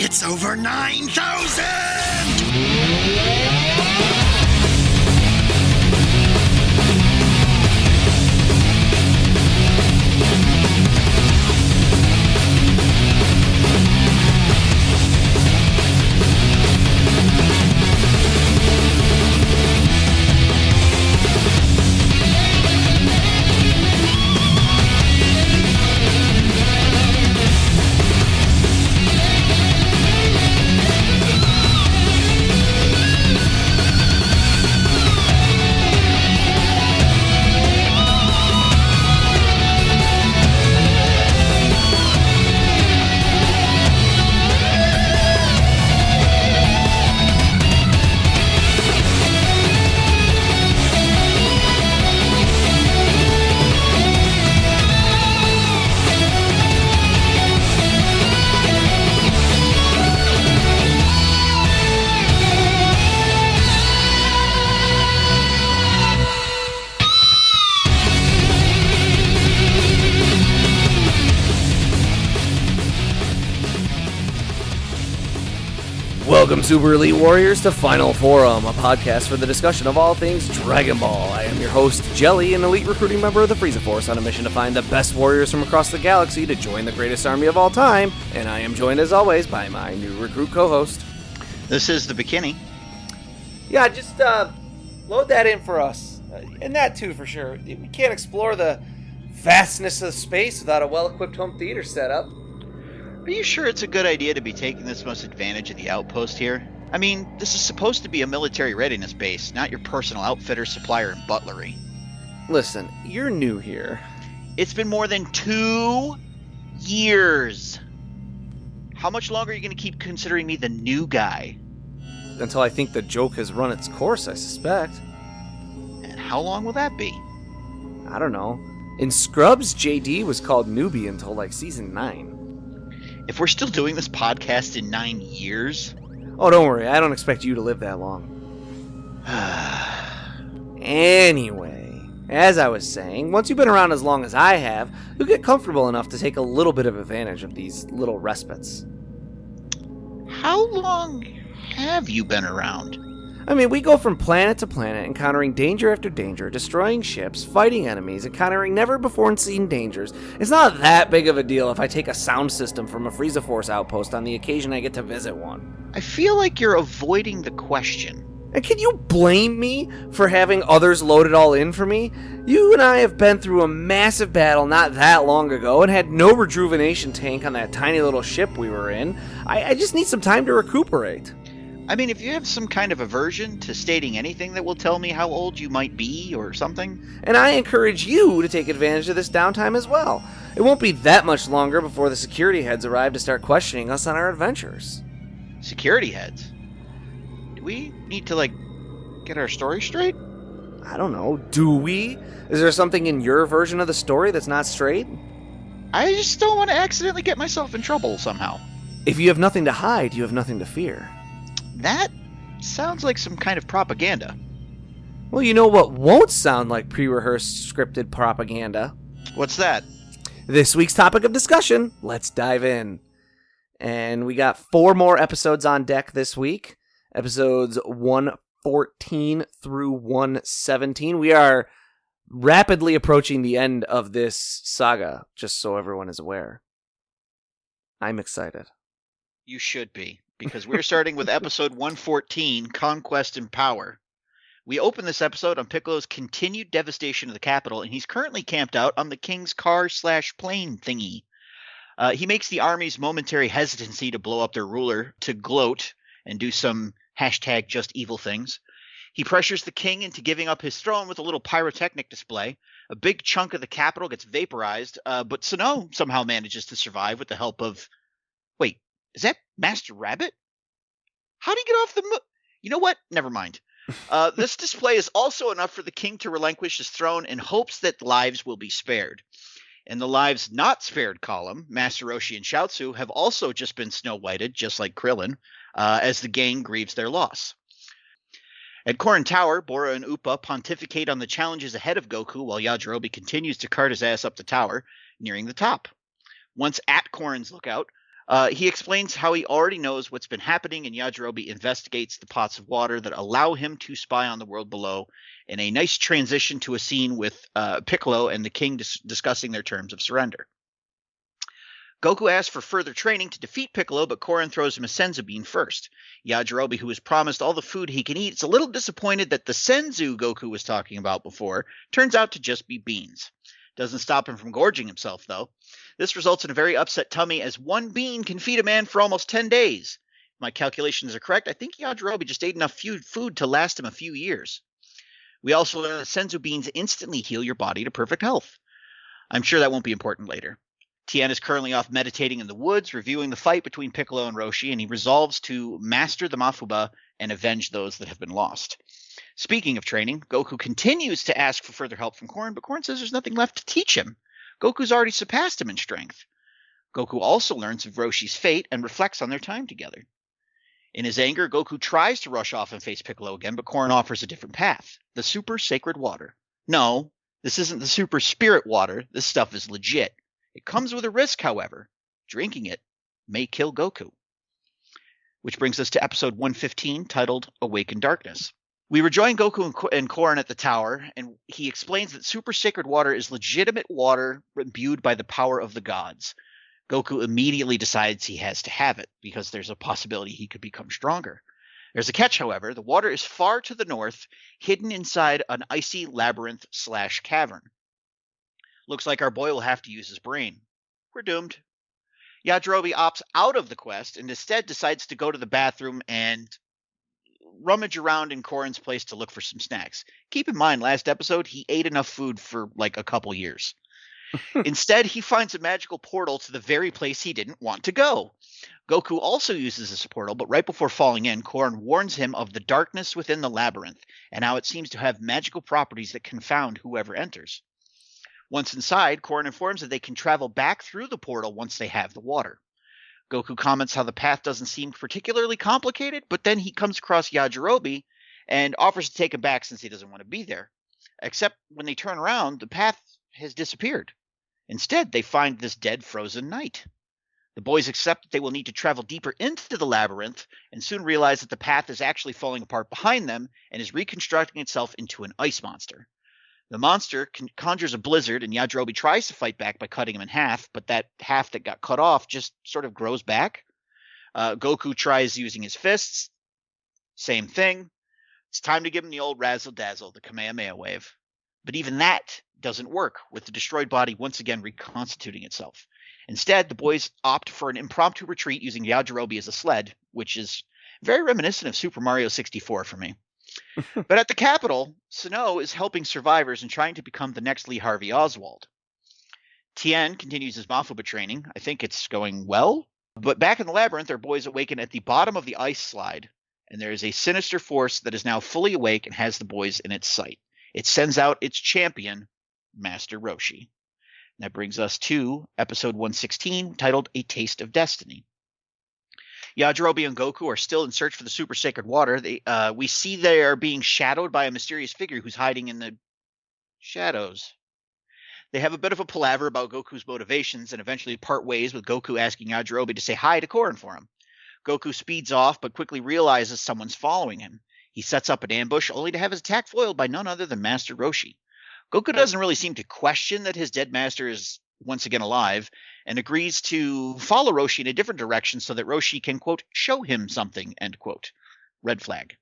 It's over 9,000! Welcome, Super Elite Warriors, to Final Forum, a podcast for the discussion of all things Dragon Ball. I am your host, Jelly, an elite recruiting member of the Frieza Force on a mission to find the best warriors from across the galaxy to join the greatest army of all time, and I am joined, as always, by my new recruit co-host. This is the Bekinney. Yeah, just load that in for us, and that too, for sure. We can't explore the vastness of space without a well-equipped home theater setup. Are you sure it's a good idea to be taking this most advantage of the outpost here? I mean, this is supposed to be a military readiness base, not your personal outfitter, supplier, and butlery. Listen, you're new here. It's been more than 2 years. How much longer are you going to keep considering me the new guy? Until I think the joke has run its course, I suspect. And how long will that be? I don't know. In Scrubs, JD was called Newbie until like season 9. If we're still doing this podcast in 9 years... Oh, don't worry. I don't expect you to live that long. Anyway, as I was saying, once you've been around as long as I have, you'll get comfortable enough to take a little bit of advantage of these little respites. How long have you been around? I mean, we go from planet to planet, encountering danger after danger, destroying ships, fighting enemies, encountering never-before-seen dangers. It's not that big of a deal if I take a sound system from a Frieza Force outpost on the occasion I get to visit one. I feel like you're avoiding the question. And can you blame me for having others load it all in for me? You and I have been through a massive battle not that long ago and had no rejuvenation tank on that tiny little ship we were in. I just need some time to recuperate. I mean, if you have some kind of aversion to stating anything that will tell me how old you might be or something. And I encourage you to take advantage of this downtime as well. It won't be that much longer before the security heads arrive to start questioning us on our adventures. Security heads? Do we need to, get our story straight? I don't know. Do we? Is there something in your version of the story that's not straight? I just don't want to accidentally get myself in trouble somehow. If you have nothing to hide, you have nothing to fear. That sounds like some kind of propaganda. Well, you know what won't sound like pre-rehearsed scripted propaganda? What's that? This week's topic of discussion. Let's dive in. And we got 4 more episodes on deck this week. Episodes 114 through 117. We are rapidly approaching the end of this saga, just so everyone is aware. I'm excited. You should be. Because we're starting with episode 114, Conquest and Power. We open this episode on Piccolo's continued devastation of the capital, and he's currently camped out on the king's car/plane thingy. He makes the army's momentary hesitancy to blow up their ruler to gloat and do some #JustEvil things. He pressures the king into giving up his throne with a little pyrotechnic display. A big chunk of the capital gets vaporized, but Sano somehow manages to survive with the help of... Wait. Is that Master Rabbit? How'd he get off the You know what? Never mind. This display is also enough for the king to relinquish his throne in hopes that lives will be spared. In the lives not spared column, Master Roshi and Chaozu have also just been snow-whited, just like Krillin, as the gang grieves their loss. At Korin Tower, Bora and Upa pontificate on the challenges ahead of Goku while Yajirobe continues to cart his ass up the tower, nearing the top. Once at Korin's lookout, He explains how he already knows what's been happening, and Yajirobe investigates the pots of water that allow him to spy on the world below, in a nice transition to a scene with Piccolo and the king discussing their terms of surrender. Goku asks for further training to defeat Piccolo, but Korin throws him a Senzu bean first. Yajirobe, who was promised all the food he can eat, is a little disappointed that the Senzu Goku was talking about before turns out to just be beans. Doesn't stop him from gorging himself, though. This results in a very upset tummy, as one bean can feed a man for almost 10 days. If my calculations are correct, I think Yajirobe just ate enough food to last him a few years. We also learn that Senzu beans instantly heal your body to perfect health. I'm sure that won't be important later. Tien is currently off meditating in the woods, reviewing the fight between Piccolo and Roshi, and he resolves to master the Mafuba and avenge those that have been lost. Speaking of training, Goku continues to ask for further help from Korin, but Korin says there's nothing left to teach him. Goku's already surpassed him in strength. Goku also learns of Roshi's fate and reflects on their time together. In his anger, Goku tries to rush off and face Piccolo again, but Korin offers a different path, the super sacred water. No, this isn't the super spirit water. This stuff is legit. It comes with a risk, however. Drinking it may kill Goku. Which brings us to episode 115, titled Awaken Darkness. We rejoin Goku and Korin at the tower, and he explains that super sacred water is legitimate water imbued by the power of the gods. Goku immediately decides he has to have it, because there's a possibility he could become stronger. There's a catch, however. The water is far to the north, hidden inside an icy labyrinth/cavern. Looks like our boy will have to use his brain. We're doomed. Yajirobe opts out of the quest and instead decides to go to the bathroom and rummage around in Korin's place to look for some snacks. Keep in mind, last episode, he ate enough food for like a couple years. Instead, he finds a magical portal to the very place he didn't want to go. Goku also uses this portal, but right before falling in, Korin warns him of the darkness within the labyrinth and how it seems to have magical properties that confound whoever enters. Once inside, Korin informs that they can travel back through the portal once they have the water. Goku comments how the path doesn't seem particularly complicated, but then he comes across Yajirobe and offers to take him back since he doesn't want to be there. Except when they turn around, the path has disappeared. Instead, they find this dead, frozen knight. The boys accept that they will need to travel deeper into the labyrinth and soon realize that the path is actually falling apart behind them and is reconstructing itself into an ice monster. The monster conjures a blizzard, and Yajirobe tries to fight back by cutting him in half, but that half that got cut off just sort of grows back. Goku tries using his fists. Same thing. It's time to give him the old razzle-dazzle, the Kamehameha wave. But even that doesn't work, with the destroyed body once again reconstituting itself. Instead, the boys opt for an impromptu retreat using Yajirobe as a sled, which is very reminiscent of Super Mario 64 for me. But at the capital, Sinnoh is helping survivors and trying to become the next Lee Harvey Oswald. Tien continues his Mafuba training. I think it's going well. But back in the labyrinth, our boys awaken at the bottom of the ice slide, and there is a sinister force that is now fully awake and has the boys in its sight. It sends out its champion, Master Roshi. And that brings us to episode 116, titled A Taste of Destiny. Yajirobe and Goku are still in search for the super sacred water. We see they are being shadowed by a mysterious figure who's hiding in the shadows. They have a bit of a palaver about Goku's motivations and eventually part ways, with Goku asking Yajirobe to say hi to Korin for him. Goku speeds off but quickly realizes someone's following him. He sets up an ambush only to have his attack foiled by none other than Master Roshi. Goku doesn't really seem to question that his dead master is once again alive, and agrees to follow Roshi in a different direction so that Roshi can, quote, show him something, end quote. Red flag.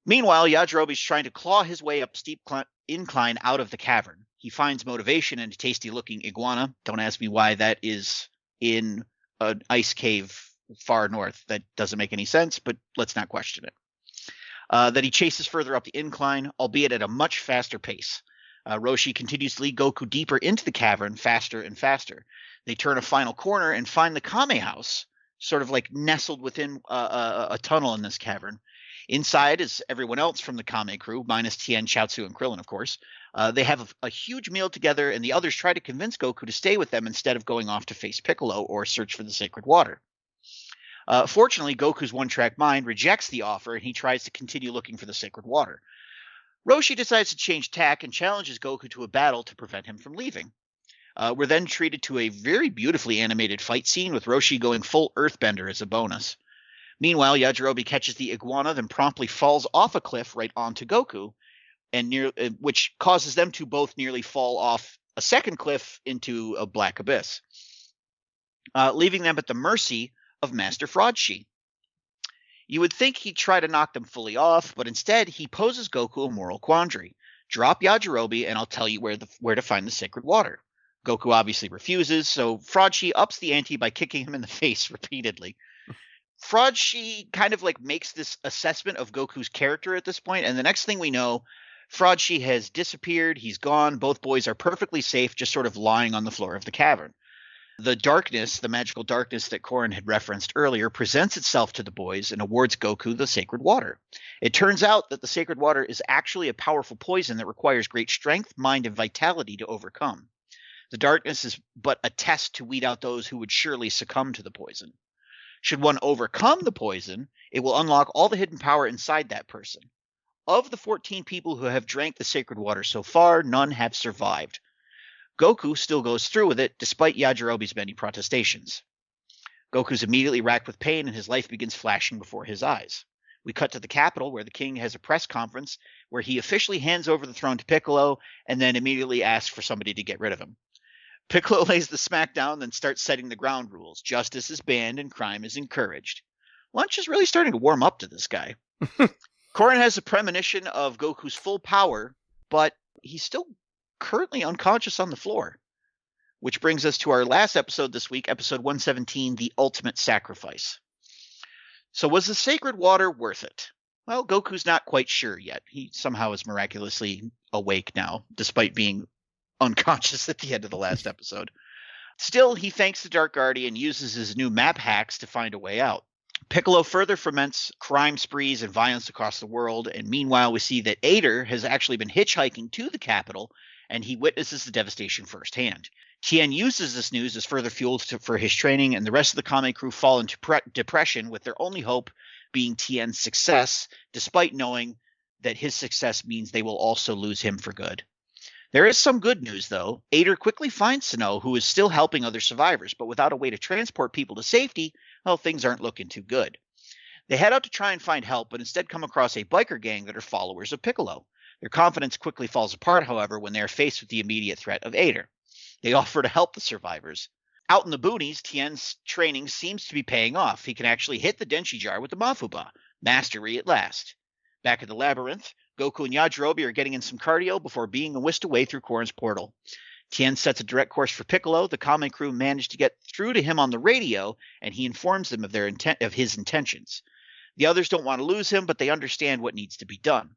Meanwhile, Yajirobe is trying to claw his way up a steep incline out of the cavern. He finds motivation in a tasty-looking iguana. Don't ask me why that is in an ice cave far north. That doesn't make any sense, but let's not question it. That he chases further up the incline, albeit at a much faster pace. Roshi continues to lead Goku deeper into the cavern, faster and faster. They turn a final corner and find the Kame House, sort of like nestled within a tunnel in this cavern. Inside is everyone else from the Kame crew, minus Tien, Chaozu, and Krillin, of course. They have a huge meal together, and the others try to convince Goku to stay with them instead of going off to face Piccolo or search for the sacred water. Fortunately, Goku's one-track mind rejects the offer, and he tries to continue looking for the sacred water. Roshi decides to change tack and challenges Goku to a battle to prevent him from leaving. We're then treated to a very beautifully animated fight scene with Roshi going full earthbender as a bonus. Meanwhile, Yajirobe catches the iguana, then promptly falls off a cliff right onto Goku, which causes them to both nearly fall off a second cliff into a black abyss, leaving them at the mercy of Master Fraudshi. You would think he'd try to knock them fully off, but instead he poses Goku a moral quandary. Drop Yajirobe and I'll tell you where to find the sacred water. Goku obviously refuses, so Fraudshi ups the ante by kicking him in the face repeatedly. Fraudshi kind of like makes this assessment of Goku's character at this point, and the next thing we know, Fraudshi has disappeared, he's gone, both boys are perfectly safe, just sort of lying on the floor of the cavern. The darkness, the magical darkness that Korin had referenced earlier, presents itself to the boys and awards Goku the sacred water. It turns out that the sacred water is actually a powerful poison that requires great strength, mind, and vitality to overcome. The darkness is but a test to weed out those who would surely succumb to the poison. Should one overcome the poison, it will unlock all the hidden power inside that person. Of the 14 people who have drank the sacred water so far, none have survived. Goku still goes through with it, despite Yajirobe's many protestations. Goku's immediately racked with pain, and his life begins flashing before his eyes. We cut to the capital, where the king has a press conference, where he officially hands over the throne to Piccolo, and then immediately asks for somebody to get rid of him. Piccolo lays the smack down, then starts setting the ground rules. Justice is banned, and crime is encouraged. Lunch is really starting to warm up to this guy. Korin has a premonition of Goku's full power, but he's still currently unconscious on the floor. Which brings us to our last episode this week, episode 117, The Ultimate Sacrifice. So was the sacred water worth it? Well, Goku's not quite sure yet. He somehow is miraculously awake now, despite being unconscious at the end of the last episode. Still, he thanks the Dark Guardian and uses his new map hacks to find a way out. Piccolo further foments crime sprees and violence across the world, and meanwhile we see that Ader has actually been hitchhiking to the capital, and he witnesses the devastation firsthand. Tien uses this news as further fuel for his training, and the rest of the Kame crew fall into depression, with their only hope being Tien's success, despite knowing that his success means they will also lose him for good. There is some good news, though. Ader quickly finds Sinnoh, who is still helping other survivors, but without a way to transport people to safety, well, things aren't looking too good. They head out to try and find help, but instead come across a biker gang that are followers of Piccolo. Their confidence quickly falls apart, however, when they are faced with the immediate threat of Ader. They offer to help the survivors. Out in the boonies, Tien's training seems to be paying off. He can actually hit the denshija with the Mafuba. Mastery at last. Back at the labyrinth, Goku and Yajirobe are getting in some cardio before being whisked away through Korin's portal. Tien sets a direct course for Piccolo. The Kame crew manage to get through to him on the radio, and he informs them of his intentions. The others don't want to lose him, but they understand what needs to be done.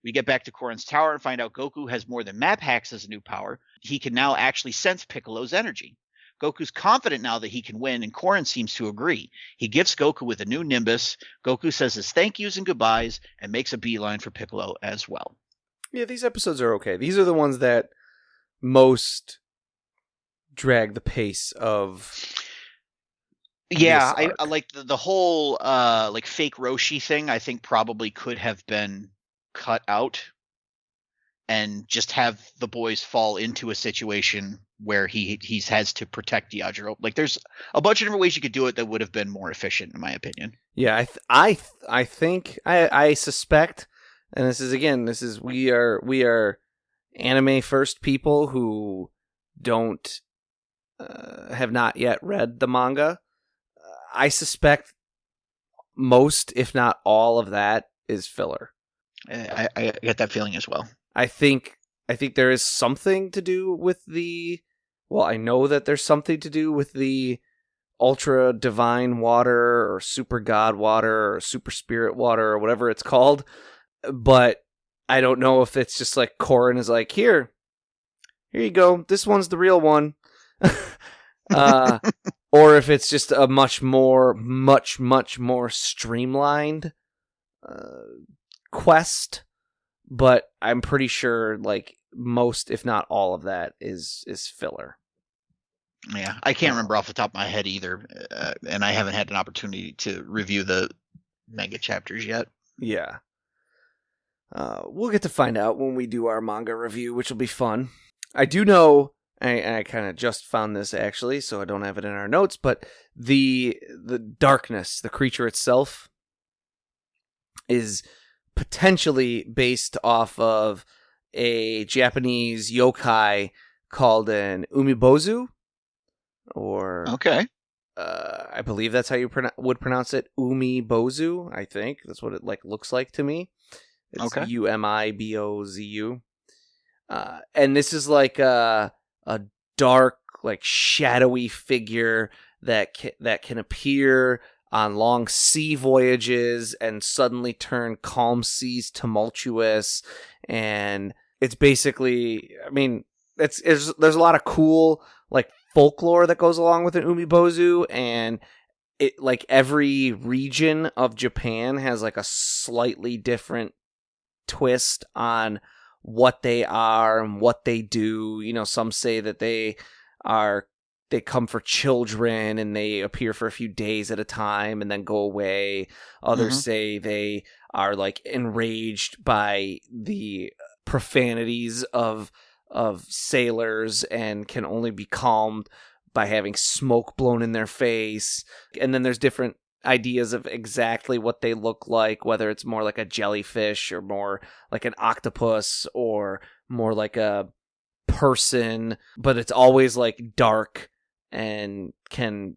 We get back to Korin's tower and find out Goku has more than map hacks as a new power. He can now actually sense Piccolo's energy. Goku's confident now that he can win, and Korin seems to agree. He gifts Goku with a new Nimbus. Goku says his thank yous and goodbyes and makes a beeline for Piccolo as well. Yeah, these episodes are okay. These are the ones that most drag the pace of. Yeah, I like the whole like fake Roshi thing. I think probably could have been cut out and just have the boys fall into a situation where he has to protect Yajirobe. Like, there's a bunch of different ways you could do it that would have been more efficient, in my opinion. Yeah, I think I suspect, and this is we are anime first people who don't have not yet read the manga. I suspect most, if not all, of that is filler. I get that feeling as well. I think there is something to do with I know that there's something to do with the ultra divine water or super god water or super spirit water or whatever it's called, but I don't know if it's just like Korin is like, here you go, this one's the real one. Or if it's just a much more streamlined quest. But I'm pretty sure, like, most, if not all of that, is filler. Yeah, I can't remember off the top of my head either, and I haven't had an opportunity to review the manga chapters yet. Yeah. We'll get to find out when we do our manga review, which will be fun. I do know I kind of just found this actually, so I don't have it in our notes, but the darkness, the creature itself, is potentially based off of a Japanese yokai called an umibozu, or Okay. I believe that's how you would pronounce it, umibozu. I think that's what it looks like to me. It's Okay. Umibozu. And this is like a dark, like shadowy figure that can appear on long sea voyages and suddenly turn calm seas tumultuous. And it's basically, I mean, there's a lot of cool like folklore that goes along with an umibozu, and it like every region of Japan has like a slightly different twist on what they are and what they do. You know, some say that they come for children and they appear for a few days at a time and then go away. Others say they are like enraged by the profanities of sailors and can only be calmed by having smoke blown in their face. And then there's different ideas of exactly what they look like, whether it's more like a jellyfish or more like an octopus or more like a person, but it's always like dark and can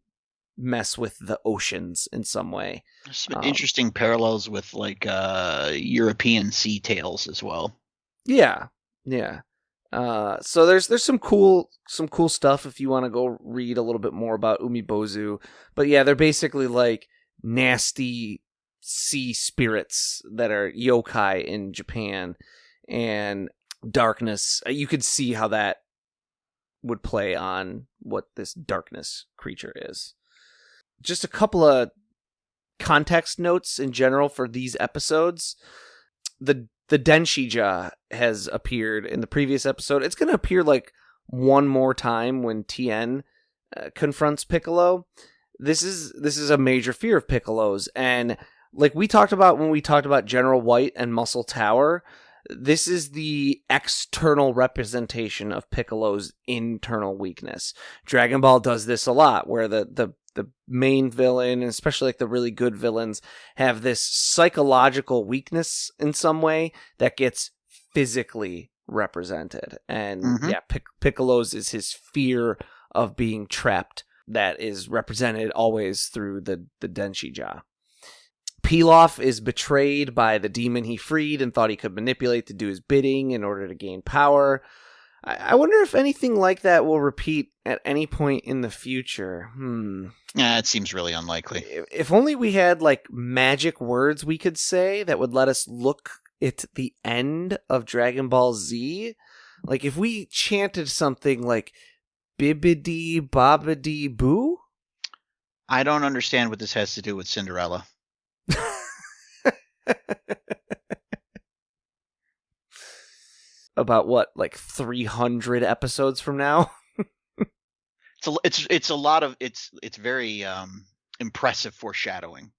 mess with the oceans in some way. There's some interesting parallels with like European sea tales as well. Yeah. So there's some cool stuff if you want to go read a little bit more about umibozu. But yeah, they're basically like nasty sea spirits that are yokai in Japan, and darkness. You could see how that would play on what this darkness creature is. Just a couple of context notes in general for these episodes. The denshija has appeared in the previous episode. It's going to appear like one more time when Tien confronts Piccolo. This is a major fear of Piccolo's, and like we talked about when we talked about General White and Muscle Tower, this is the external representation of Piccolo's internal weakness. Dragon Ball does this a lot, where the main villain, and especially like the really good villains, have this psychological weakness in some way that gets physically represented. And Piccolo's is his fear of being trapped that is represented always through the denshija. Pilaf is betrayed by the demon he freed and thought he could manipulate to do his bidding in order to gain power. I wonder if anything like that will repeat at any point in the future. Yeah, it seems really unlikely. If only we had like magic words we could say that would let us look at the end of Dragon Ball Z. Like if we chanted something like Bibidi Babidi Boo? I don't understand what this has to do with Cinderella. About what, like 300 episodes from now? It's a lot of it's very impressive foreshadowing.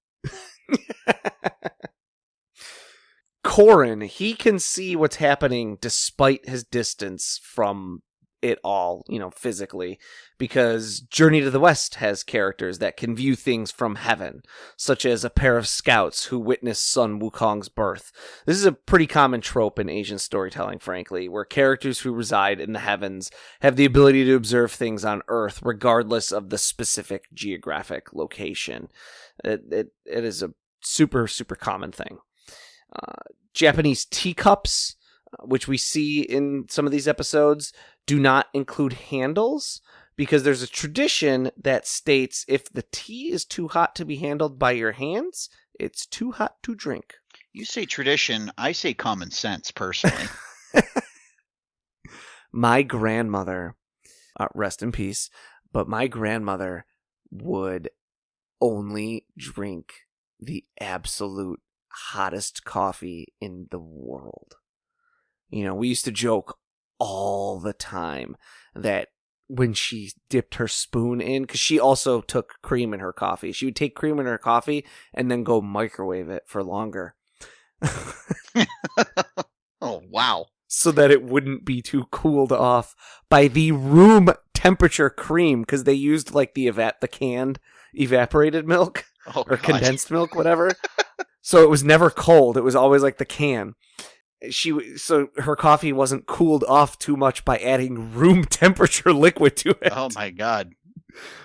Korin, he can see what's happening despite his distance from it all, you know, physically, because Journey to the West has characters that can view things from heaven, such as a pair of scouts who witnessed Sun Wukong's birth. This is a pretty common trope in Asian storytelling, frankly, where characters who reside in the heavens have the ability to observe things on Earth regardless of the specific geographic location. It is a super, super common thing. Japanese teacups, which we see in some of these episodes, do not include handles because there's a tradition that states if the tea is too hot to be handled by your hands, it's too hot to drink. You say tradition, I say common sense, personally. My grandmother, rest in peace, but my grandmother would only drink the absolute hottest coffee in the world. You know, we used to joke all the time that when she dipped her spoon in, because she also took cream in her coffee, she would take cream in her coffee and then go microwave it for longer. Oh, wow. so that it wouldn't be too cooled off by the room temperature cream, because they used like the canned evaporated milk or condensed milk, whatever. So it was never cold. It was always like the can. So her coffee wasn't cooled off too much by adding room temperature liquid to it. Oh my God.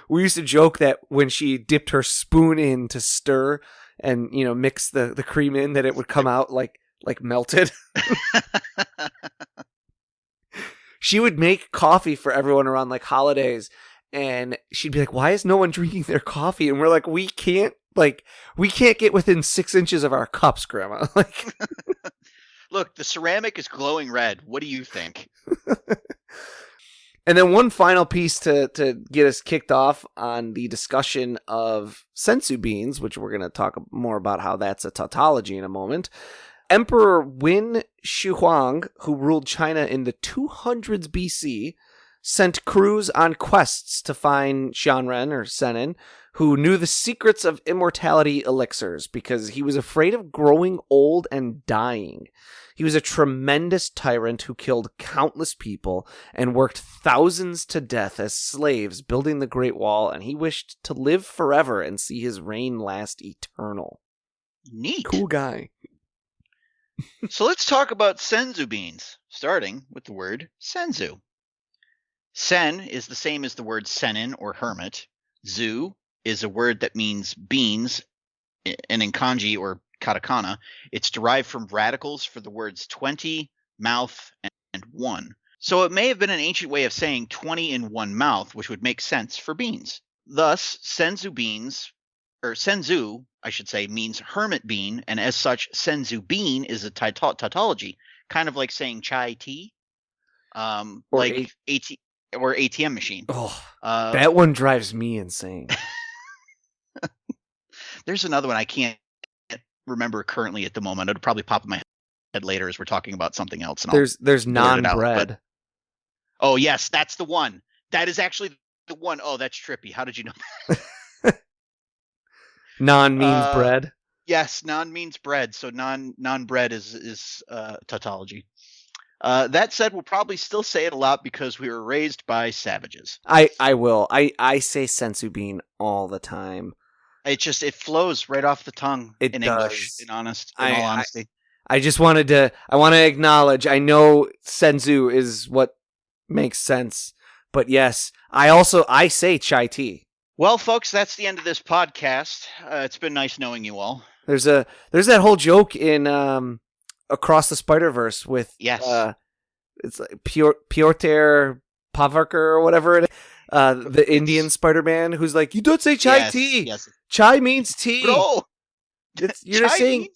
We used to joke that when she dipped her spoon in to stir and, mix the cream in, that it would come out like melted. She would make coffee for everyone around like holidays, and she'd be like, "Why is no one drinking their coffee?" And we're like, we can't get within 6 inches of our cups, Grandma. Like, look, the ceramic is glowing red. What do you think? And then one final piece to get us kicked off on the discussion of senzu beans, which we're going to talk more about how that's a tautology in a moment. Emperor Win Shihuang, who ruled China in the 200s BC, sent crews on quests to find Xianren or Senin, who knew the secrets of immortality elixirs because he was afraid of growing old and dying. He was a tremendous tyrant who killed countless people and worked thousands to death as slaves building the Great Wall, and he wished to live forever and see his reign last eternal. Neat. Cool guy. So let's talk about senzu beans, starting with the word senzu. Sen is the same as the word senin or hermit. Zu is a word that means beans, and in kanji or katakana, it's derived from radicals for the words 20, mouth, and one. So it may have been an ancient way of saying 20 in one mouth, which would make sense for beans. Thus, senzu beans, or senzu, I should say, means hermit bean, and as such, senzu bean is a tautology, kind of like saying chai tea, like or ATM machine. Oh, that one drives me insane. There's another one I can't remember currently at the moment. It'll probably pop in my head later as we're talking about something else. And there's non-bread. Oh yes, that's the one. That is actually the one. Oh, that's trippy. How did you know? Non means bread. Yes, non means bread. So non-bread is tautology. That said, we'll probably still say it a lot because we were raised by savages. I will. I say senzu bean all the time. It flows right off the tongue in English, in all honesty. I just want to acknowledge, I know senzu is what makes sense, but yes, I say chai tea. Well, folks, that's the end of this podcast. It's been nice knowing you all. There's that whole joke in Across the Spider-Verse with it's like Piotr Pavarkar or whatever it is. The Indian Spider-Man who's like, you don't say chai tea. Yes. Chai means tea. Bro, you're saying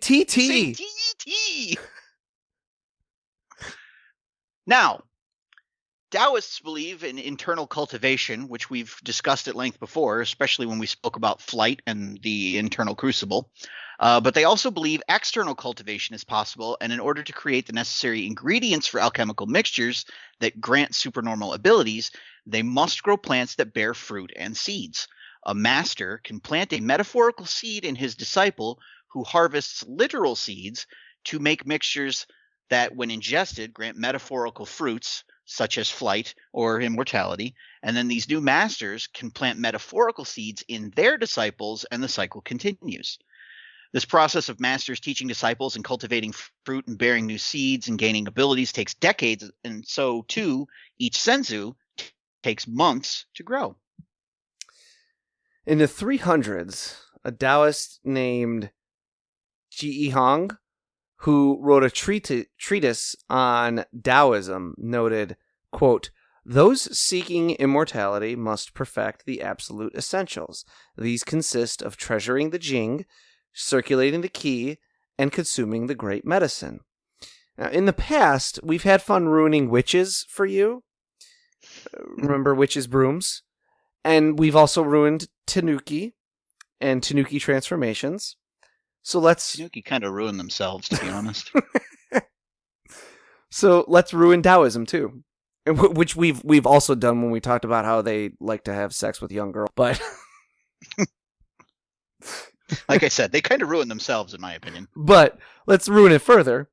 tea. Tea. Now, Taoists believe in internal cultivation, which we've discussed at length before, especially when we spoke about flight and the internal crucible. But they also believe external cultivation is possible, and in order to create the necessary ingredients for alchemical mixtures that grant supernormal abilities, they must grow plants that bear fruit and seeds. A master can plant a metaphorical seed in his disciple who harvests literal seeds to make mixtures that, when ingested, grant metaphorical fruits, such as flight or immortality, and then these new masters can plant metaphorical seeds in their disciples, and the cycle continues. This process of masters teaching disciples and cultivating fruit and bearing new seeds and gaining abilities takes decades, and so, too, each senzu takes months to grow. In the 300s, a Taoist named Ji Hong, who wrote a treatise on Taoism, noted, quote, "Those seeking immortality must perfect the absolute essentials. These consist of treasuring the Jing, circulating the Qi, and consuming the great medicine." Now, in the past, we've had fun ruining witches for you. Remember witches' brooms? And we've also ruined Tanuki and Tanuki transformations. So Tanuki kind of ruined themselves, to be honest. So let's ruin Taoism too, which we've also done when we talked about how they like to have sex with young girls. But like I said, they kind of ruined themselves, in my opinion. But let's ruin it further.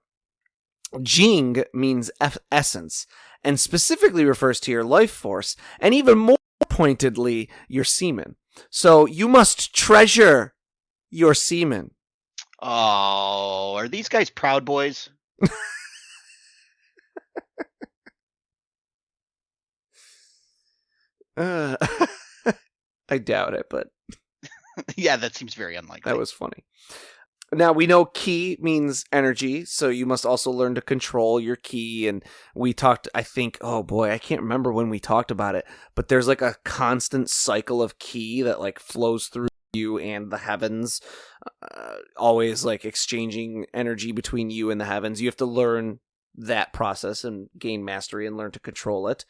Jing means essence, and specifically refers to your life force, and even more pointedly, your semen. So you must treasure your semen. Oh, are these guys Proud Boys? I doubt it, but Yeah, that seems very unlikely. that was funny. Now, we know ki means energy, so you must also learn to control your ki. And we talked, I think, oh boy, I can't remember when we talked about it, but there's like a constant cycle of ki that like flows through you and the heavens, always like exchanging energy between you and the heavens. You have to learn that process and gain mastery and learn to control it.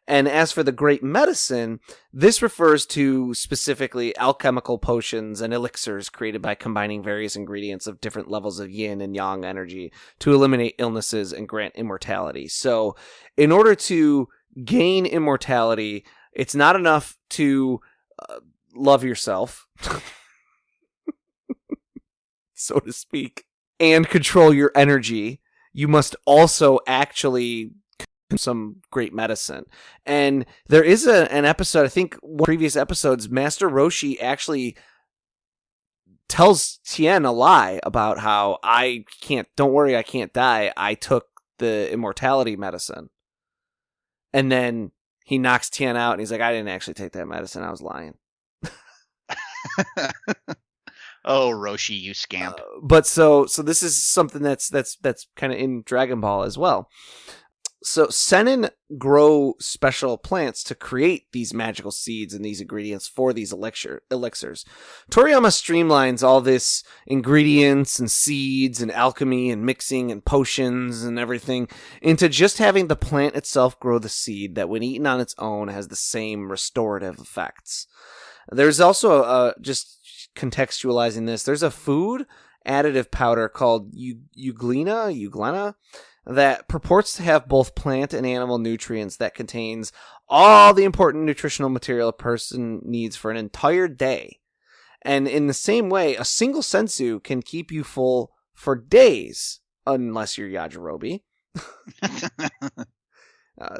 And as for the great medicine, this refers to specifically alchemical potions and elixirs created by combining various ingredients of different levels of yin and yang energy to eliminate illnesses and grant immortality. So in order to gain immortality, it's not enough to love yourself, so to speak, and control your energy. You must also actually some great medicine. And there is an episode, I think one of the previous episodes, Master Roshi actually tells Tien a lie about how don't worry, I can't die. I took the immortality medicine. And then he knocks Tien out and he's like, I didn't actually take that medicine. I was lying. Oh, Roshi, you scamp. But so this is something that's kind of in Dragon Ball as well. So Senin grow special plants to create these magical seeds and these ingredients for these elixirs. Toriyama streamlines all this ingredients and seeds and alchemy and mixing and potions and everything into just having the plant itself grow the seed that when eaten on its own has the same restorative effects. There's also just contextualizing this, there's a food additive powder called Euglena, that purports to have both plant and animal nutrients that contains all the important nutritional material a person needs for an entire day. And in the same way, a single senzu can keep you full for days, unless you're Yajirobe.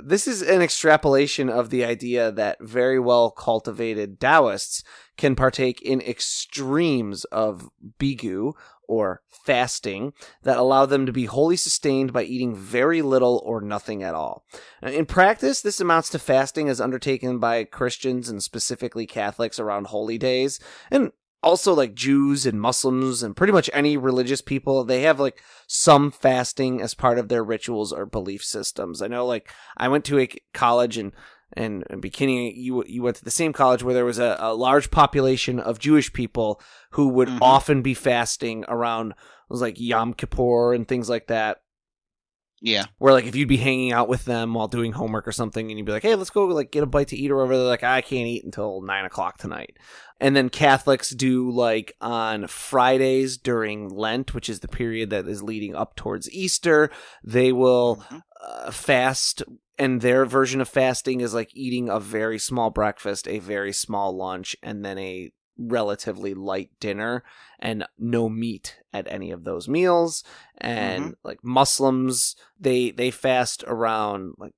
This is an extrapolation of the idea that very well cultivated Taoists can partake in extremes of bigu, or fasting, that allow them to be wholly sustained by eating very little or nothing at all. In practice, this amounts to fasting as undertaken by Christians and specifically Catholics around holy days, and also like Jews and Muslims and pretty much any religious people. They have like some fasting as part of their rituals or belief systems. I know, like, I went to a college and Bekinney, you went to the same college where there was a large population of Jewish people who would often be fasting around, it was like Yom Kippur and things like that. Yeah. Where like if you'd be hanging out with them while doing homework or something and you'd be like, hey, let's go like get a bite to eat or whatever. They're like, I can't eat until 9:00 tonight. And then Catholics do like on Fridays during Lent, which is the period that is leading up towards Easter, they will fast. And their version of fasting is like eating a very small breakfast, a very small lunch, and then a relatively light dinner, and no meat at any of those meals. And like Muslims, they fast around like,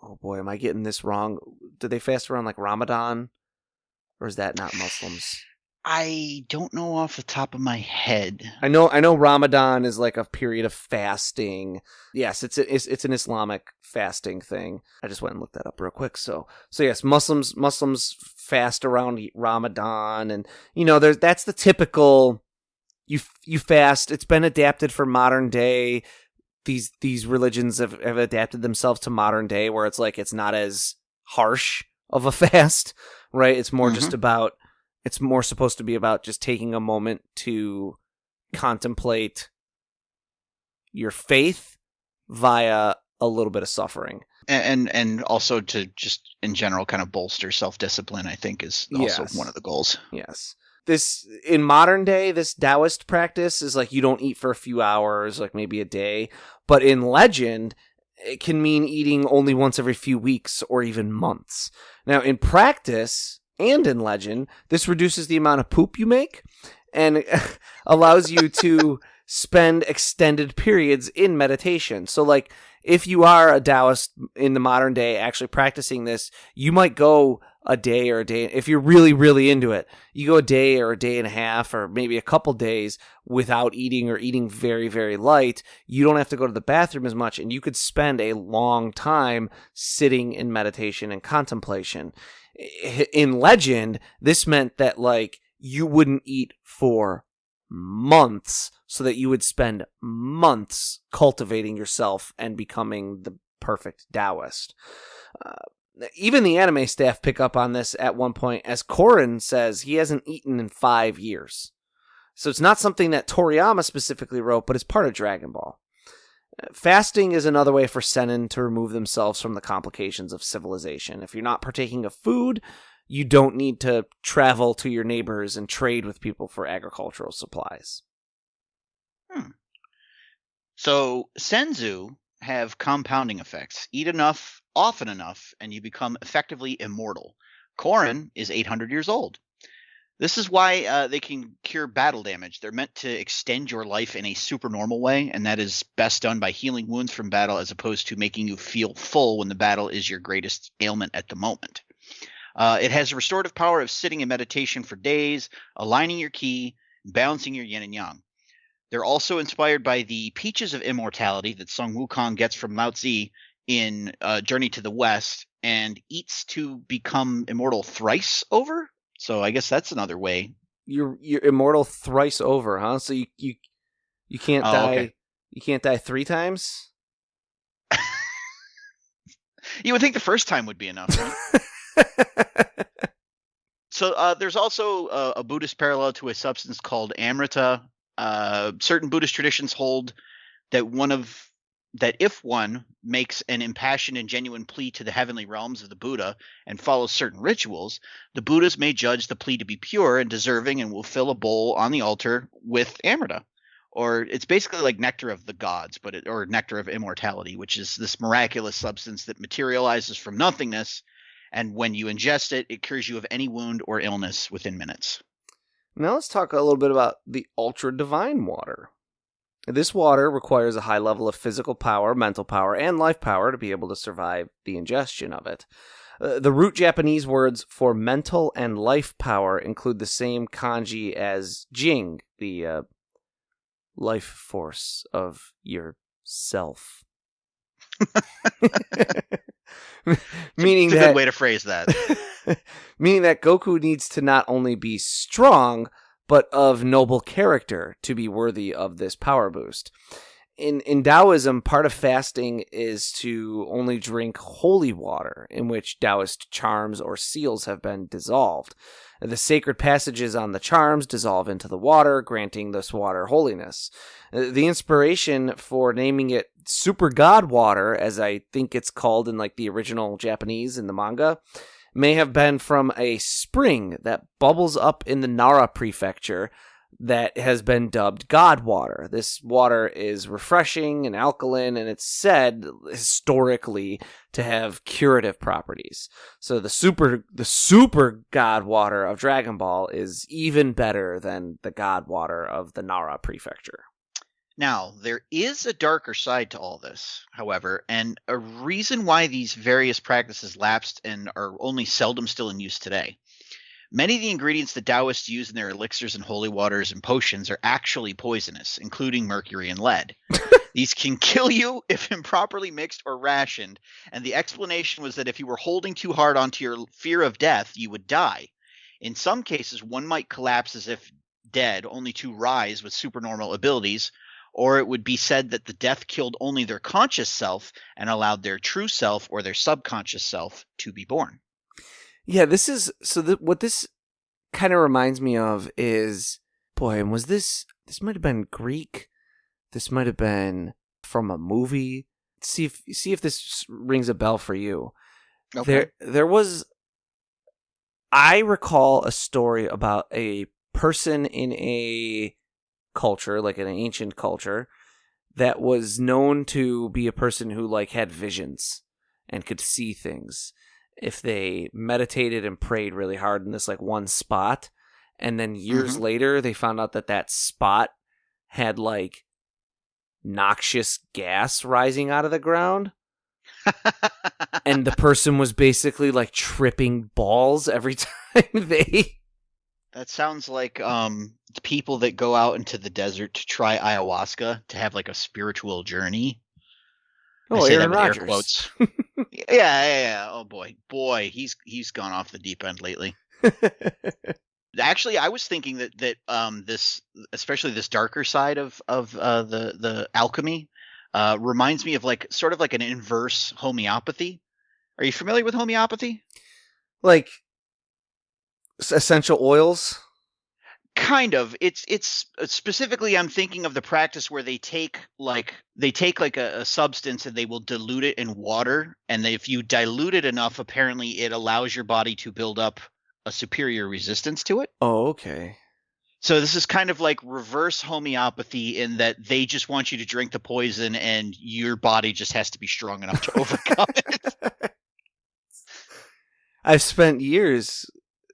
oh boy, am I getting this wrong? Do they fast around like Ramadan? Or is that not Muslims? I don't know off the top of my head. I know Ramadan is like a period of fasting. Yes, it's an Islamic fasting thing. I just went and looked that up real quick. So yes, Muslims fast around Ramadan, and you know, that's the typical you fast. It's been adapted for modern day. These religions have adapted themselves to modern day, where it's like it's not as harsh of a fast, right? It's more just about. It's more supposed to be about just taking a moment to contemplate your faith via a little bit of suffering. And also to just in general kind of bolster self-discipline, I think, is also one of the goals. Yes. This in modern day, this Taoist practice is like you don't eat for a few hours, like maybe a day. But in legend, it can mean eating only once every few weeks or even months. Now, in practice and in legend, this reduces the amount of poop you make and allows you to spend extended periods in meditation. So like if you are a Taoist in the modern day actually practicing this, you might go a day or a day. If you're really, really into it, you go a day or a day and a half or maybe a couple days without eating or eating very, very light. You don't have to go to the bathroom as much, and you could spend a long time sitting in meditation and contemplation. In legend, this meant that like you wouldn't eat for months so that you would spend months cultivating yourself and becoming the perfect Taoist. Even the anime staff pick up on this at one point, as Korin says he hasn't eaten in 5 years. So it's not something that Toriyama specifically wrote, but it's part of Dragon Ball. Fasting is another way for seinen to remove themselves from the complications of civilization. If you're not partaking of food, you don't need to travel to your neighbors and trade with people for agricultural supplies. So Senzu have compounding effects. Eat enough, often enough, and you become effectively immortal. Korin is 800 years old. This is why they can cure battle damage. They're meant to extend your life in a supernormal way, and that is best done by healing wounds from battle as opposed to making you feel full when the battle is your greatest ailment at the moment. It has a restorative power of sitting in meditation for days, aligning your ki, balancing your yin and yang. They're also inspired by the peaches of immortality that Sun Wukong gets from Lao Tzu in Journey to the West and eats to become immortal thrice over. So I guess that's another way. You're immortal thrice over, huh? So you can't die. Okay. You can't die 3 times? You would think the first time would be enough, right? So there's also a Buddhist parallel to a substance called amrita. Certain Buddhist traditions hold that if one makes an impassioned and genuine plea to the heavenly realms of the Buddha and follows certain rituals, the Buddhas may judge the plea to be pure and deserving and will fill a bowl on the altar with amrita. Or it's basically like nectar of the gods, or nectar of immortality, which is this miraculous substance that materializes from nothingness, and when you ingest it, it cures you of any wound or illness within minutes. Now let's talk a little bit about the ultra divine water. This water requires a high level of physical power, mental power, and life power to be able to survive the ingestion of it. The root Japanese words for mental and life power include the same kanji as jing, the life force of your self. Meaning it's a good way to phrase that. Meaning that Goku needs to not only be strong, but of noble character to be worthy of this power boost. In Taoism, part of fasting is to only drink holy water in which Taoist charms or seals have been dissolved. The sacred passages on the charms dissolve into the water, granting this water holiness. The inspiration for naming it Super God Water, as I think it's called in like the original Japanese in the manga, may have been from a spring that bubbles up in the Nara prefecture that has been dubbed God Water. This water is refreshing and alkaline, and it's said historically to have curative properties. So the super God Water of Dragon Ball is even better than the God Water of the Nara prefecture. Now, there is a darker side to all this, however, and a reason why these various practices lapsed and are only seldom still in use today. Many of the ingredients that Taoists use in their elixirs and holy waters and potions are actually poisonous, including mercury and lead. These can kill you if improperly mixed or rationed, and the explanation was that if you were holding too hard onto your fear of death, you would die. In some cases, one might collapse as if dead, only to rise with supernormal abilities, or it would be said that the death killed only their conscious self and allowed their true self or their subconscious self to be born. Yeah, this is what this kind of reminds me of is, boy, and was this might have been Greek, this might have been from a movie. See if this rings a bell for you. Okay. There was, I recall a story about a person in a culture, like an ancient culture, that was known to be a person who like had visions and could see things if they meditated and prayed really hard in this like one spot, and then years later they found out that spot had like noxious gas rising out of the ground. And the person was basically like tripping balls every time they... That sounds like people that go out into the desert to try ayahuasca to have like a spiritual journey. Oh, I say Aaron that with air Rodgers. quotes. Yeah. Oh boy, he's gone off the deep end lately. Actually, I was thinking that this, especially this darker side of the alchemy, reminds me of like sort of like an inverse homeopathy. Are you familiar with homeopathy? Like essential oils? Kind of. It's specifically, I'm thinking of the practice where they take like a substance and they will dilute it in water, and if you dilute it enough, apparently it allows your body to build up a superior resistance to it. Oh, okay. So this is kind of like reverse homeopathy in that they just want you to drink the poison and your body just has to be strong enough to overcome it. I've spent years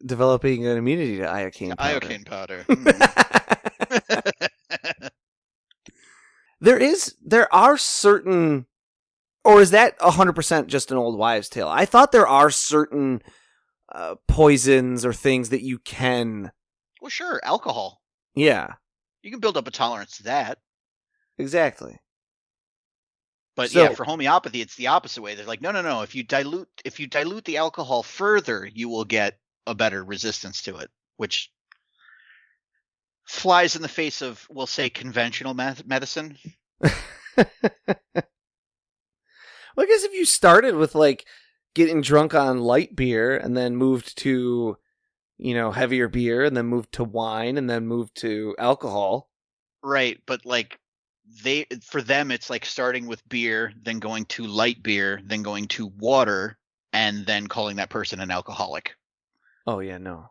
developing an immunity to iocane powder. Iocane powder. There are certain, or is that 100% just an old wives' tale? I thought there are certain poisons or things that you can... Well, sure, alcohol. Yeah. You can build up a tolerance to that. Exactly. But yeah, for homeopathy, it's the opposite way. They're like, no. If you dilute the alcohol further, you will get a better resistance to it, which flies in the face of, we'll say, conventional medicine. Well, I guess if you started with like getting drunk on light beer and then moved to, heavier beer and then moved to wine and then moved to alcohol. Right, but like for them it's like starting with beer, then going to light beer, then going to water, and then calling that person an alcoholic. Oh yeah, no.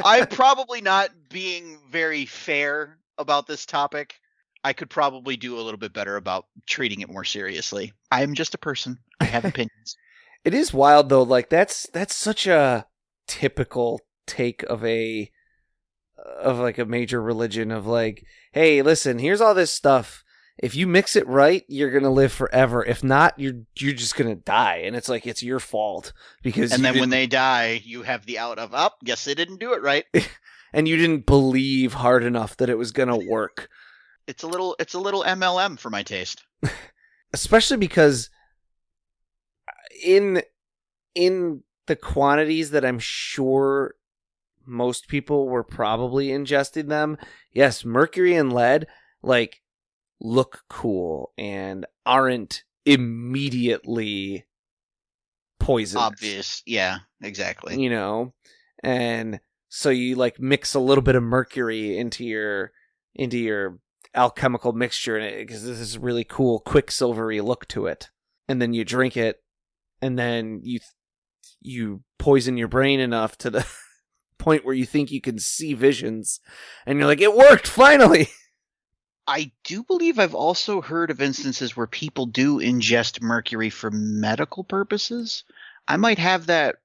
I'm probably not being very fair about this topic. I could probably do a little bit better about treating it more seriously. I'm just a person. I have opinions. It is wild though. Like that's such a typical take of like a major religion of like, hey, listen, here's all this stuff. If you mix it right, you're gonna live forever. If not, you're just gonna die, and it's like it's your fault because. And then when they die, you have the out of, guess they didn't do it right, and you didn't believe hard enough that it was gonna work. It's a little MLM for my taste, especially because in the quantities that I'm sure most people were probably ingesting them. Yes, mercury and lead like look cool and aren't immediately poisonous. Obvious, yeah, exactly. And so you like mix a little bit of mercury into your alchemical mixture, and because this is really cool, quicksilvery look to it, and then you drink it, and then you poison your brain enough to the point where you think you can see visions, and you're like, it worked finally. I do believe I've also heard of instances where people do ingest mercury for medical purposes. I might have that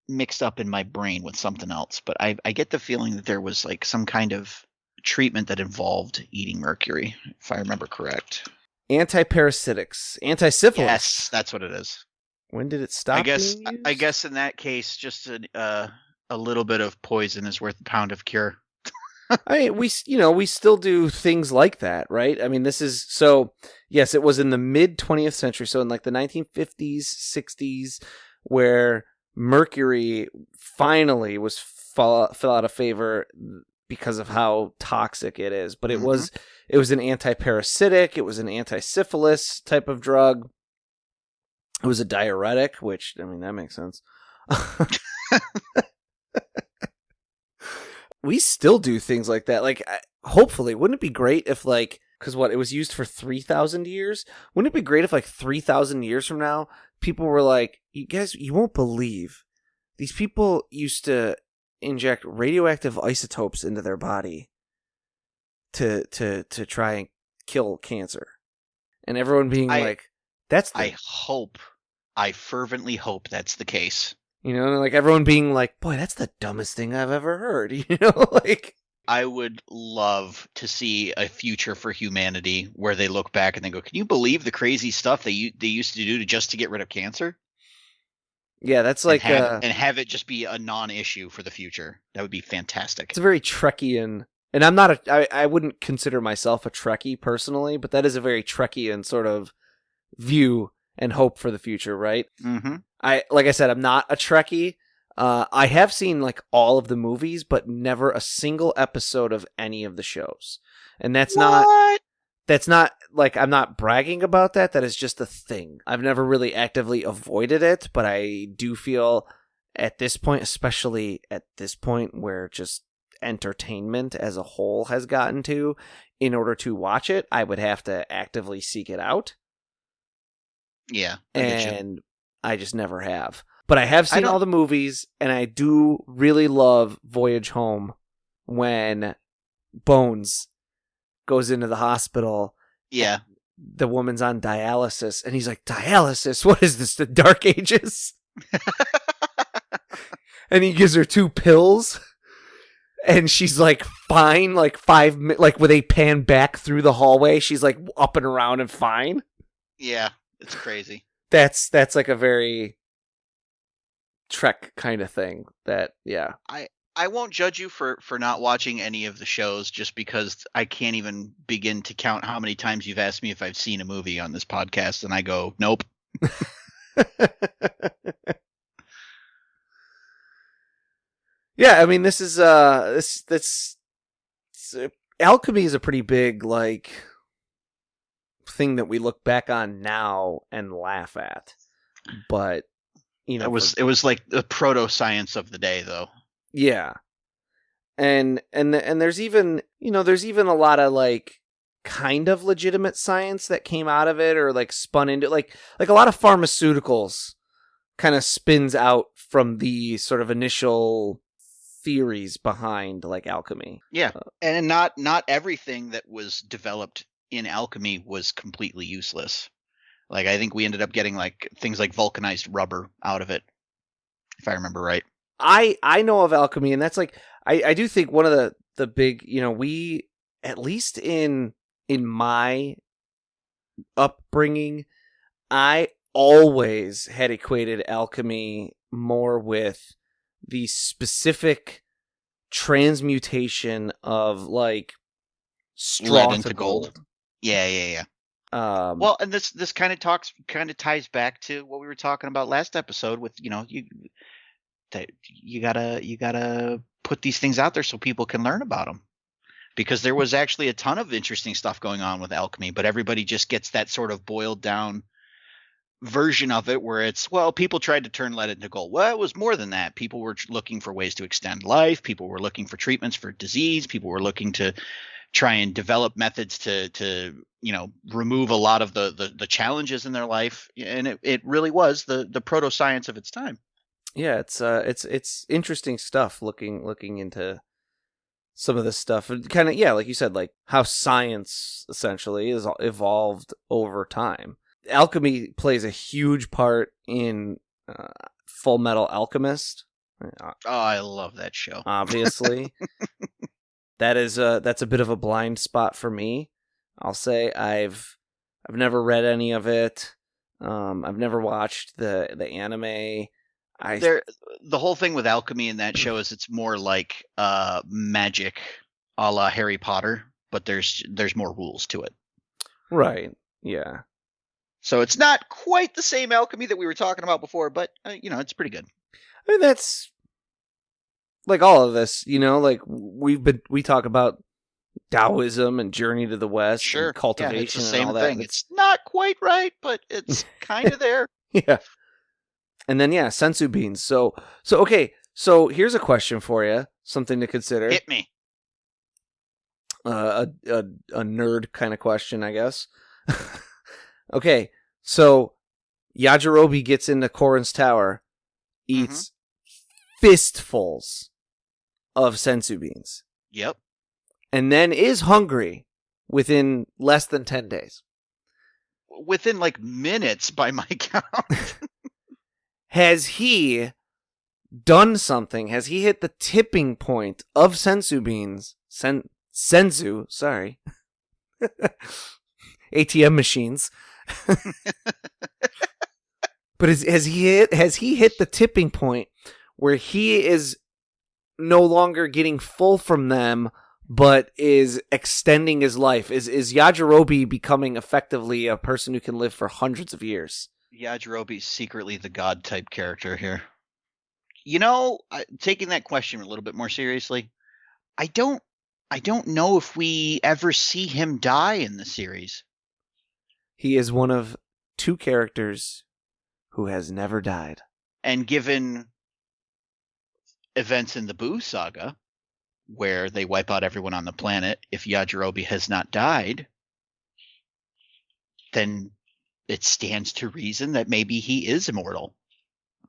mixed up in my brain with something else, but I get the feeling that there was like some kind of treatment that involved eating mercury, if I remember correct. Antiparasitics, anti-syphilis. Yes, that's what it is. When did it stop? I guess in that case, just a little bit of poison is worth a pound of cure. I mean, we still do things like that, right? I mean, this is so. Yes, it was in the mid 20th century, so in like the 1950s, 60s, where mercury finally was fell out of favor because of how toxic it is. But it was an antiparasitic, it was an anti-syphilis type of drug. It was a diuretic, which, I mean, that makes sense. We still do things like that. Like, hopefully, wouldn't it be great if, like, because it was used for 3,000 years? Wouldn't it be great if, like, 3,000 years from now, people were like, you guys, you won't believe, these people used to inject radioactive isotopes into their body to try and kill cancer. And everyone being like, I fervently hope that's the case. You know, like everyone being like, boy, that's the dumbest thing I've ever heard. You know, like. I would love to see a future for humanity where they look back and they go, can you believe the crazy stuff they used to do just to get rid of cancer? Yeah, that's like and have it just be a non-issue for the future. That would be fantastic. It's a very Trekkian, and I'm not I wouldn't consider myself a Trekkie personally, but that is a very Trekkian sort of view and hope for the future, right? Mm-hmm. Like I said, I'm not a Trekkie. I have seen like all of the movies, but never a single episode of any of the shows. And that's not like, I'm not bragging about that. That is just a thing. I've never really actively avoided it, but I do feel at this point, especially at this point where just entertainment as a whole has gotten to, in order to watch it, I would have to actively seek it out. Yeah. And I just never have. But I have seen all the movies, and I do really love Voyage Home when Bones goes into the hospital. Yeah. The woman's on dialysis, and he's like, dialysis? What is this, the Dark Ages? And he gives her 2 pills, and she's like fine, like 5 minutes, like when they pan back through the hallway, she's like up and around and fine. Yeah, it's crazy. That's like a very Trek kind of thing. That, yeah. I won't judge you for not watching any of the shows, just because I can't even begin to count how many times you've asked me if I've seen a movie on this podcast, and I go, nope. Yeah, I mean, this is alchemy is a pretty big like thing that we look back on now and laugh at, but you know, it was like the proto science of the day, though. Yeah, and there's even a lot of like kind of legitimate science that came out of it, or like spun into like a lot of pharmaceuticals kind of spins out from the sort of initial theories behind like alchemy. Yeah, and not everything that was developed in alchemy was completely useless. Like, I think we ended up getting like things like vulcanized rubber out of it, if I remember right. I know of alchemy, and that's like I do think one of the big, you know, we, at least in my upbringing, I always had equated alchemy more with the specific transmutation of like straw into gold. Yeah. Well, and this kind of ties back to what we were talking about last episode with, you know, you gotta put these things out there so people can learn about them, because there was actually a ton of interesting stuff going on with alchemy, but everybody just gets that sort of boiled down version of it where it's, well, people tried to turn lead into gold. Well, it was more than that. People were looking for ways to extend life. People were looking for treatments for disease. People were looking to try and develop methods to you know, remove a lot of the challenges in their life. And it really was the proto science of its time. Yeah, it's interesting stuff looking into some of this stuff, and kind of, yeah, like you said, like how science essentially is evolved over time. Alchemy plays a huge part in Full Metal Alchemist. Oh, I love that show. Obviously. That's a bit of a blind spot for me. I'll say I've never read any of it. I've never watched the anime. The whole thing with alchemy in that show is it's more like magic, a la Harry Potter, but there's more rules to it. Right. Yeah. So it's not quite the same alchemy that we were talking about before, but you know, it's pretty good. I mean, that's like all of this, you know, like we talk about Taoism and Journey to the West, sure, and cultivation, it's the same and all thing. that. It's not quite right, but it's kind of there. Yeah. And then, yeah, senzu beans. So okay. So here's a question for you, something to consider. Hit me. A nerd kind of question, I guess. Okay, so Yajirobe gets into Korin's tower, eats fistfuls of senzu beans. Yep. And then is hungry within less than 10 days. Within like minutes by my count. Has he done something? Has he hit the tipping point of senzu beans? Senzu, sorry. ATM machines. But has he hit the tipping point where he is no longer getting full from them, but is extending his life? Is Yajirobe becoming effectively a person who can live for hundreds of years? Yajirobe's secretly the god type character here. Taking that question a little bit more seriously, I don't know if we ever see him die in the series. He is one of 2 characters who has never died. And given events in the Buu saga, where they wipe out everyone on the planet, if Yajirobe has not died, then it stands to reason that maybe he is immortal.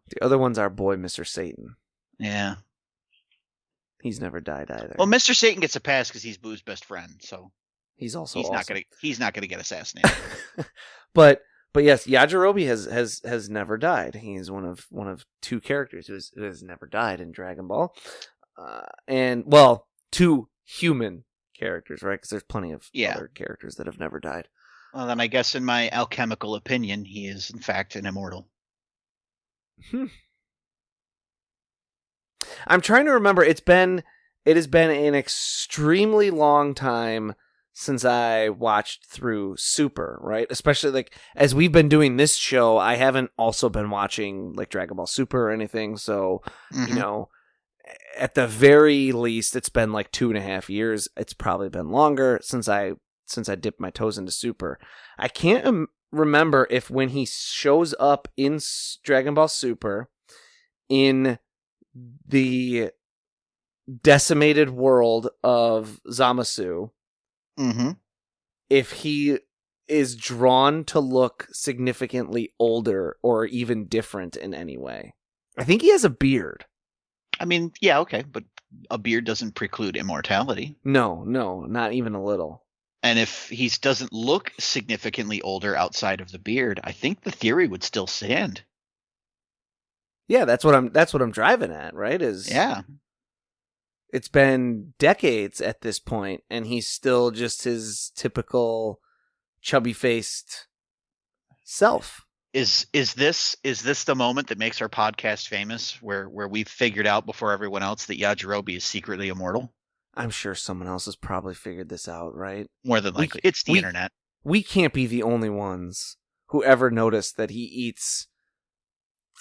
The other one's our boy, Mr. Satan. Yeah. He's never died either. Well, Mr. Satan gets a pass because he's Boo's best friend, so he's also he's not gonna get assassinated. But yes, Yajirobe has never died. He's one of 2 characters who has never died in Dragon Ball, and 2 human characters, right? Because there's plenty of other characters that have never died. Well, then I guess in my alchemical opinion, he is in fact an immortal. I'm trying to remember. It has been an extremely long time since I watched through Super, right? Especially like as we've been doing this show, I haven't also been watching like Dragon Ball Super or anything. So, at the very least, it's been like 2.5 years. It's probably been longer since I dipped my toes into Super. I can't remember if when he shows up in Dragon Ball Super in the decimated world of Zamasu, if he is drawn to look significantly older or even different in any way. I think he has a beard. I mean, yeah, okay, but a beard doesn't preclude immortality. No, not even a little. And if he doesn't look significantly older outside of the beard, I think the theory would still stand. Yeah, that's what I'm driving at, right? It's been decades at this point, and he's still just his typical chubby-faced self. Is this the moment that makes our podcast famous, where we've figured out before everyone else that Yajirobe is secretly immortal? I'm sure someone else has probably figured this out, right? More than likely. It's the internet. We can't be the only ones who ever noticed that he eats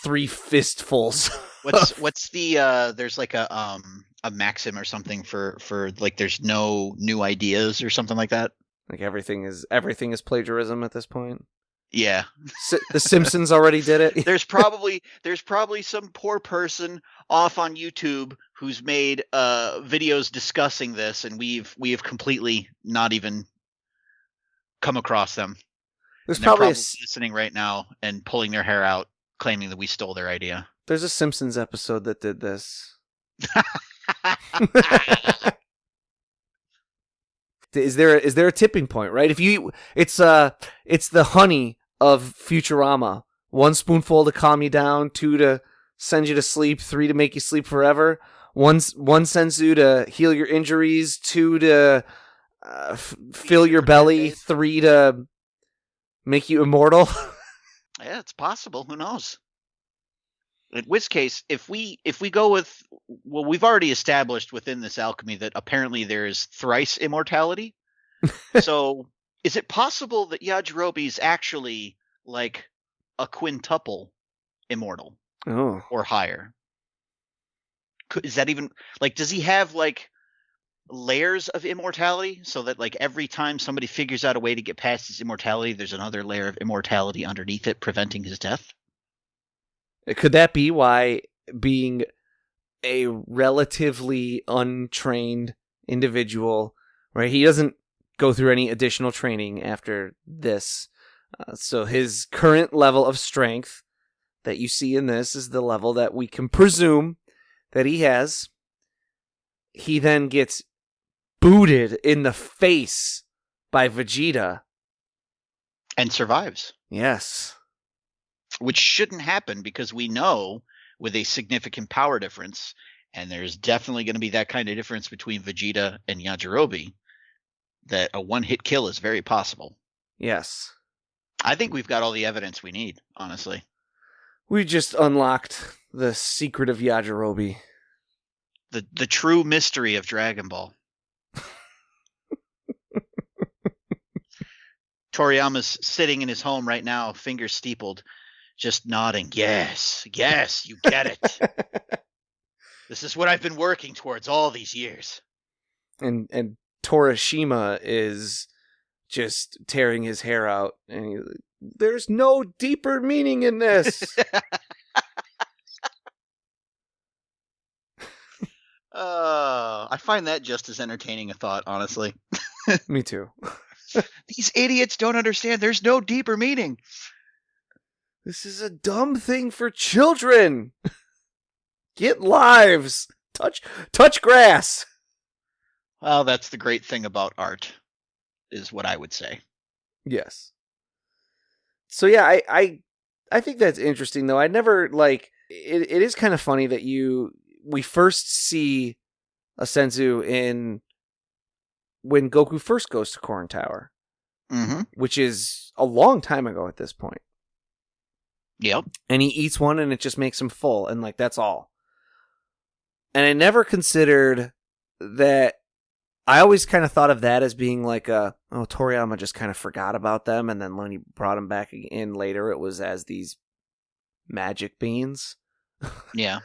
3 fistfuls. What's the there's like a maxim or something for like there's no new ideas or something like that? Like everything is plagiarism at this point. Yeah. The Simpsons already did it. There's probably some poor person off on YouTube who's made videos discussing this, and we have completely not even come across them. There's probably listening right now and pulling their hair out, claiming that we stole their idea. There's a Simpsons episode that did this. Is there a tipping point, right? If you it's the honey of Futurama. 1 spoonful to calm you down, 2 to send you to sleep, 3 to make you sleep forever. One senzu to heal your injuries, 2 to fill your belly, 3 to make you immortal. Yeah, it's possible. Who knows? In which case, if we go with, well, we've already established within this alchemy that apparently there is thrice immortality. So is it possible that Yajirobe is actually like a quintuple immortal or higher? Is that even like, does he have like layers of immortality so that like every time somebody figures out a way to get past his immortality, there's another layer of immortality underneath it preventing his death? Could that be why being a relatively untrained individual, right? He doesn't go through any additional training after this. So his current level of strength that you see in this is the level that we can presume that he has. He then gets booted in the face by Vegeta. And survives. Yes. Which shouldn't happen because we know with a significant power difference, and there's definitely going to be that kind of difference between Vegeta and Yajirobe, that a one-hit kill is very possible. Yes. I think we've got all the evidence we need, honestly. We just unlocked the secret of Yajirobe. The true mystery of Dragon Ball. Toriyama's sitting in his home right now, fingers steepled, just nodding. Yes, you get it. This is what I've been working towards all these years. And Torishima is just tearing his hair out. And there's no deeper meaning in this. I find that just as entertaining a thought, honestly. Me too. These idiots don't understand. There's no deeper meaning. This is a dumb thing for children. Get lives. Touch grass. Well, that's the great thing about art, is what I would say. Yes. So yeah, I think that's interesting though. I never it is kind of funny that we first see a Senzu when Goku first goes to Corn Tower, which is a long time ago at this point. Yep. And he eats one and it just makes him full, and that's all. And I never considered that. I always kind of thought of that as being Toriyama just kind of forgot about them, and then when he brought him back in later, it was as these magic beans. Yeah.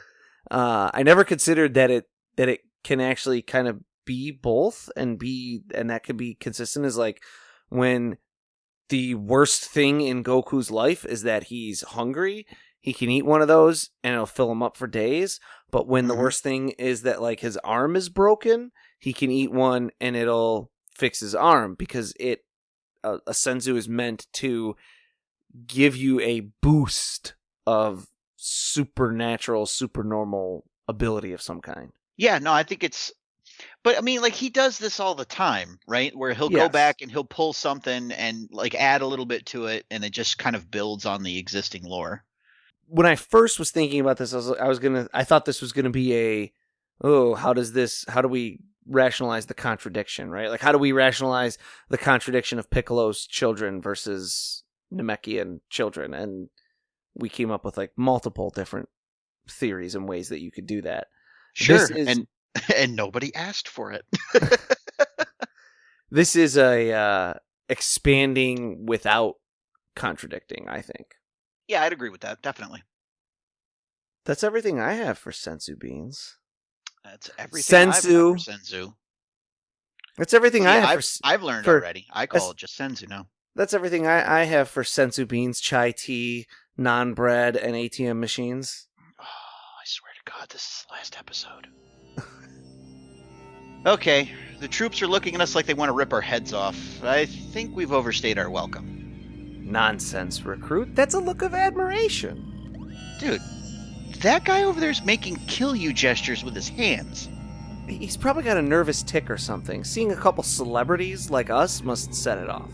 I never considered that it can actually kind of be both and that could be consistent, as when the worst thing in Goku's life is that he's hungry, he can eat one of those and it'll fill him up for days. But when the worst thing is that his arm is broken, he can eat one and it'll fix his arm, because a Senzu is meant to give you a boost of supernatural, supernormal ability of some kind. Yeah, no, I think it's... But, I mean, he does this all the time, right? Where he'll go back and he'll pull something and, add a little bit to it, and it just kind of builds on the existing lore. When I first was thinking about this, I thought this was gonna be how do we rationalize the contradiction, right? How do we rationalize the contradiction of Piccolo's children versus Namekian children? And we came up with multiple different theories and ways that you could do that. Sure, and nobody asked for it. This is a expanding without contradicting, I think. Yeah, I'd agree with that, definitely. That's everything I have for Senzu Beans. That's everything I've had for Senzu. That's everything I have I've learned already. I call it just Senzu now. That's everything I have for Senzu Beans, chai tea, non-bread, and ATM machines. Oh, I swear to God, this is the last episode. Okay, the troops are looking at us like they want to rip our heads off. I think we've overstayed our welcome. Nonsense, recruit. That's a look of admiration. Dude, that guy over there's making kill you gestures with his hands. He's probably got a nervous tick or something. Seeing a couple celebrities like us must set it off.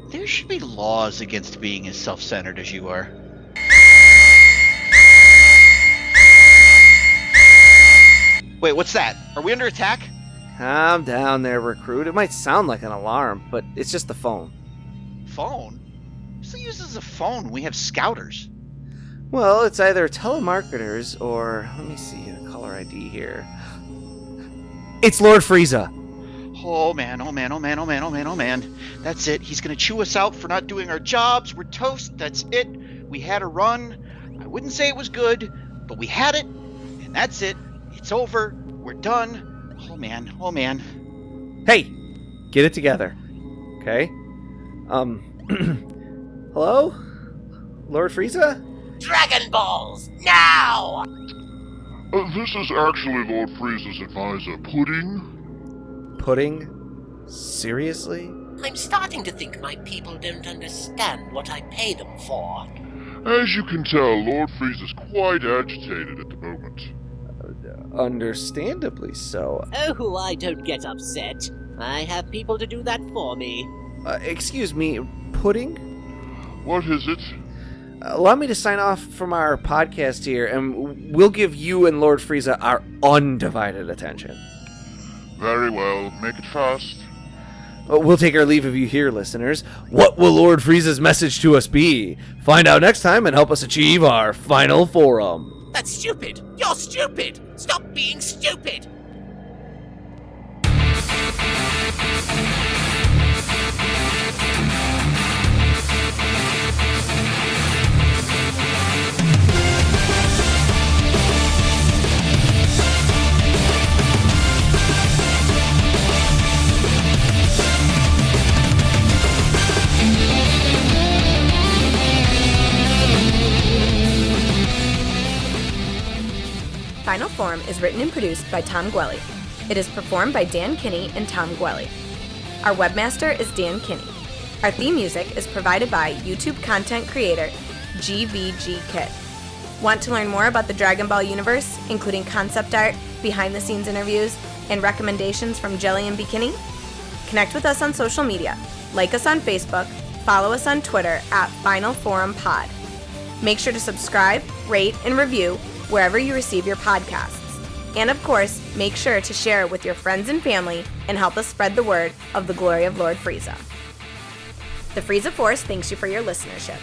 There should be laws against being as self-centered as you are. Wait, what's that? Are we under attack? Calm down there, recruit. It might sound like an alarm, but it's just the phone. Phone? Who still uses a phone when we have scouters? Well, it's either telemarketers or... Let me see the caller ID here. It's Lord Frieza. Oh man, oh man, oh man, oh man, oh man, oh man. That's it. He's gonna chew us out for not doing our jobs. We're toast. That's it. We had a run. I wouldn't say it was good, but we had it. And that's it. It's over. We're done. Oh man, oh man. Hey, get it together. Okay? Hello? Lord Frieza? Dragon Balls, now! This is actually Lord Frieza's advisor, Pudding. Pudding? Seriously? I'm starting to think my people don't understand what I pay them for. As you can tell, Lord Frieza's quite agitated at the moment. Understandably so. Oh, I don't get upset. I have people to do that for me. Excuse me, Pudding? What is it? allow me to sign off from our podcast here, and we'll give you and Lord Frieza our undivided attention. Very well, make it fast. We'll take our leave of you here, listeners. What will Lord Frieza's message to us be? Find out next time and help us achieve our final forum. That's stupid! You're stupid! Stop being stupid! Final Form is written and produced by Tom Gwelly. It is performed by Dan Kinney and Tom Gwelly. Our webmaster is Dan Kinney. Our theme music is provided by YouTube content creator GVG Kid. Want to learn more about the Dragon Ball universe, including concept art, behind-the-scenes interviews, and recommendations from Jelli and Bekinney? Connect with us on social media. Like us on Facebook, follow us on Twitter at Final Forum Pod. Make sure to subscribe, rate, and review wherever you receive your podcasts. And of course, make sure to share it with your friends and family and help us spread the word of the glory of Lord Frieza. The Frieza Force thanks you for your listenership.